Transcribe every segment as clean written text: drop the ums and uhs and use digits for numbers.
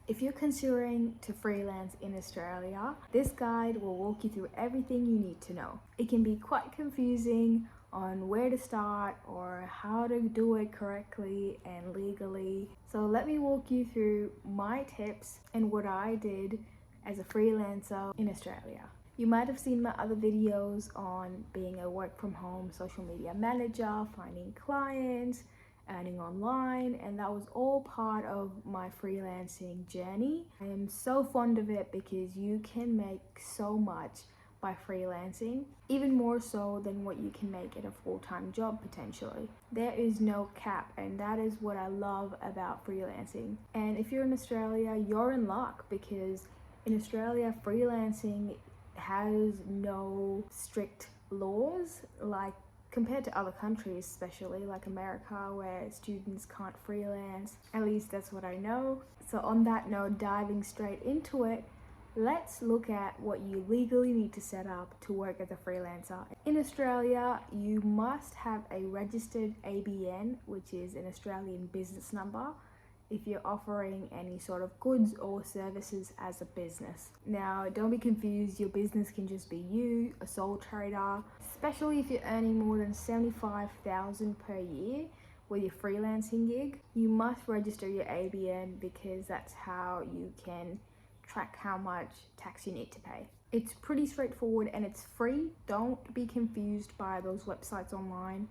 If you're considering to freelance in Australia, this guide will walk you through everything you need to know. It can be quite confusing on where to start or how to do it correctly and legally. So let me walk you through my tips and what I did as a freelancer in Australia. You might have seen my other videos on being a work from home social media manager, finding clients, earning online, and that was all part of my freelancing journey. I am so fond of it because you can make so much by freelancing, even more so than what you can make at a full-time job potentially. There is no cap, and that is what I love about freelancing. And if you're in Australia, you're in luck, because in Australia freelancing has no strict laws like compared to other countries, especially like America, where students can't freelance. At least that's what I know. So on that note, diving straight into it, let's look at what you legally need to set up to work as a freelancer. In Australia, you must have a registered ABN, which is an Australian business number, if you're offering any sort of goods or services as a business. Now, don't be confused, your business can just be you, a sole trader, especially if you're earning more than $75,000 per year with your freelancing gig. You must register your ABN because that's how you can track how much tax you need to pay. It's pretty straightforward and it's free. Don't be confused by those websites online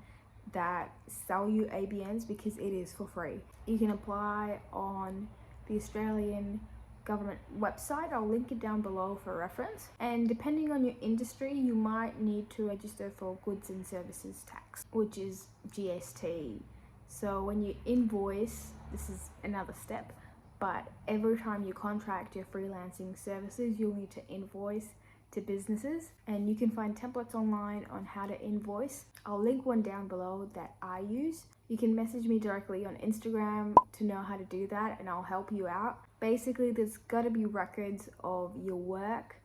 that sell you ABNs, because it is for free. You can apply on the Australian government website. I'll link it down below for reference. And depending on your industry, you might need to register for goods and services tax, which is GST. So when you invoice, this is another step, but every time you contract your freelancing services, you'll need to invoice to businesses, and you can find templates online on how to invoice. I'll link one down below that I use. You can message me directly on Instagram to know how to do that, and I'll help you out. Basically, there's got to be records of your work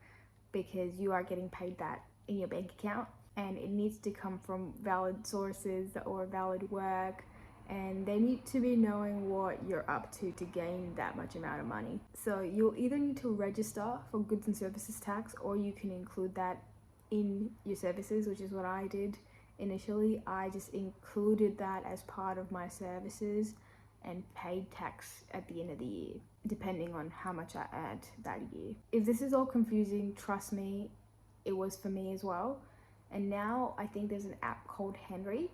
because you are getting paid that in your bank account, and it needs to come from valid sources or valid work, and they need to be knowing what you're up to gain that much amount of money. So you'll either need to register for goods and services tax, or you can include that in your services, which is what I did initially. I just included that as part of my services and paid tax at the end of the year, depending on how much I earned that year. If this is all confusing, trust me, it was for me as well. And now I think there's an app called Henry.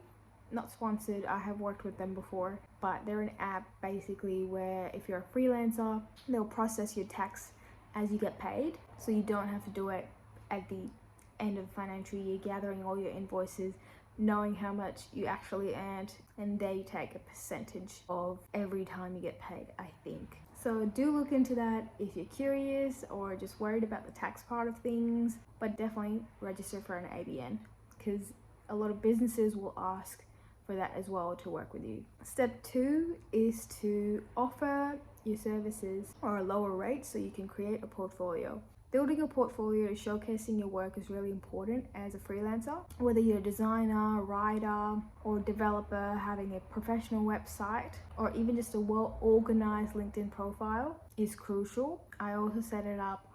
Not sponsored, I have worked with them before, but they're an app basically where if you're a freelancer, they'll process your tax as you get paid, so you don't have to do it at the end of the financial year, gathering all your invoices, knowing how much you actually earned, and they take a percentage of every time you get paid, I think. So do look into that if you're curious or just worried about the tax part of things, but definitely register for an ABN because a lot of businesses will ask for that as well to work with you. Step 2 is to offer your services or a lower rate so you can create a portfolio. Building a portfolio, showcasing your work is really important as a freelancer. Whether you're a designer, writer, or developer, having a professional website, or even just a well-organized LinkedIn profile is crucial. I also set it up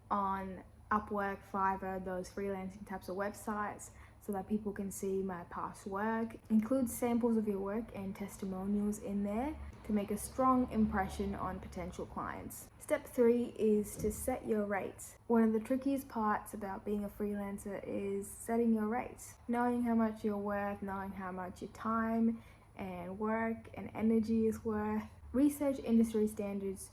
on Upwork, Fiverr, those freelancing types of websites, so that people can see my past work. Include samples of your work and testimonials in there to make a strong impression on potential clients. Step 3 is to set your rates. One of the trickiest parts about being a freelancer is setting your rates. Knowing how much you're worth, knowing how much your time and work and energy is worth. Research industry standards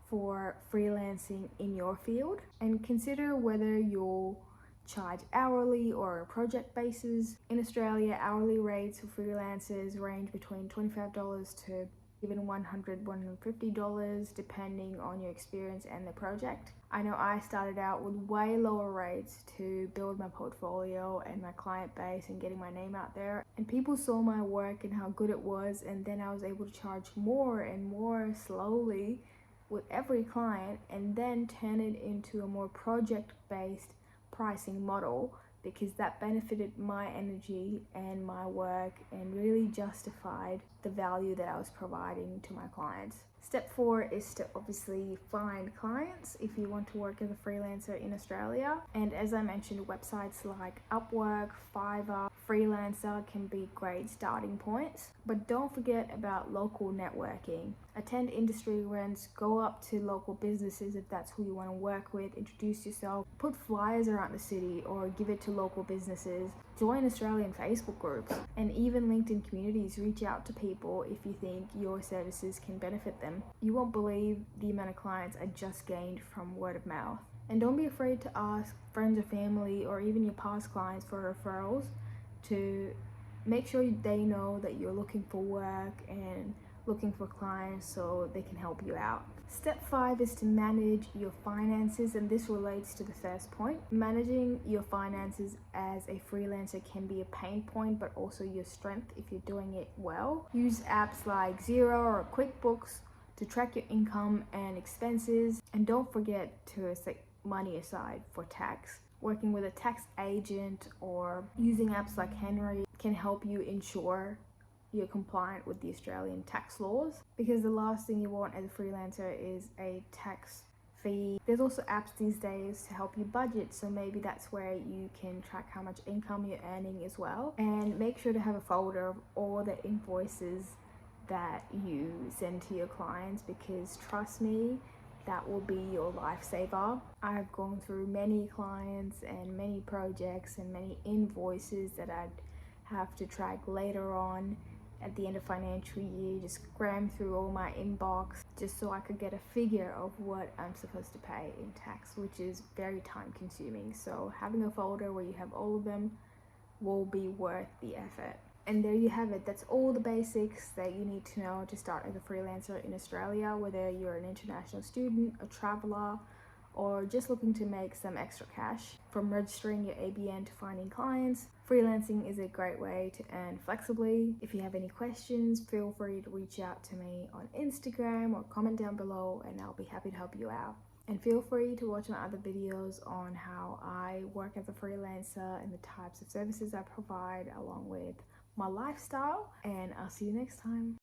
for freelancing in your field and consider whether you'll charge hourly or a project basis. In Australia, hourly rates for freelancers range between $25 to even $100, $150 depending on your experience and the project. I know I started out with way lower rates to build my portfolio and my client base and getting my name out there, and people saw my work and how good it was, and then I was able to charge more and more slowly with every client and then turn it into a more project-based pricing model because that benefited my energy and my work and really justified the value that I was providing to my clients. Step 4 is to obviously find clients if you want to work as a freelancer in Australia. And as I mentioned, websites like Upwork, Fiverr, Freelancer can be great starting points. But don't forget about local networking. Attend industry events, go up to local businesses if that's who you want to work with, introduce yourself, put flyers around the city or give it to local businesses. Join Australian Facebook groups and even LinkedIn communities. Reach out to people if you think your services can benefit them. You won't believe the amount of clients I just gained from word of mouth. And don't be afraid to ask friends or family or even your past clients for referrals to make sure they know that you're looking for work and looking for clients so they can help you out. Step 5 is to manage your finances, and this relates to the first point. Managing your finances as a freelancer can be a pain point, but also your strength if you're doing it well. Use apps like Xero or QuickBooks to track your income and expenses, and don't forget to set money aside for tax. Working with a tax agent or using apps like Henry can help you ensure you're compliant with the Australian tax laws, because the last thing you want as a freelancer is a tax fee. There's also apps these days to help you budget, so maybe that's where you can track how much income you're earning as well. And make sure to have a folder of all the invoices that you send to your clients, because trust me, that will be your lifesaver. I've gone through many clients and many projects and many invoices that I'd have to track later on at the end of financial year, just cram through all my inbox just so I could get a figure of what I'm supposed to pay in tax, which is very time consuming. So having a folder where you have all of them will be worth the effort. And there you have it. That's all the basics that you need to know to start as a freelancer in Australia, whether you're an international student, a traveler, or just looking to make some extra cash. From registering your ABN to finding clients, freelancing is a great way to earn flexibly. If you have any questions, feel free to reach out to me on Instagram or comment down below and I'll be happy to help you out. And feel free to watch my other videos on how I work as a freelancer and the types of services I provide, along with my lifestyle. And I'll see you next time.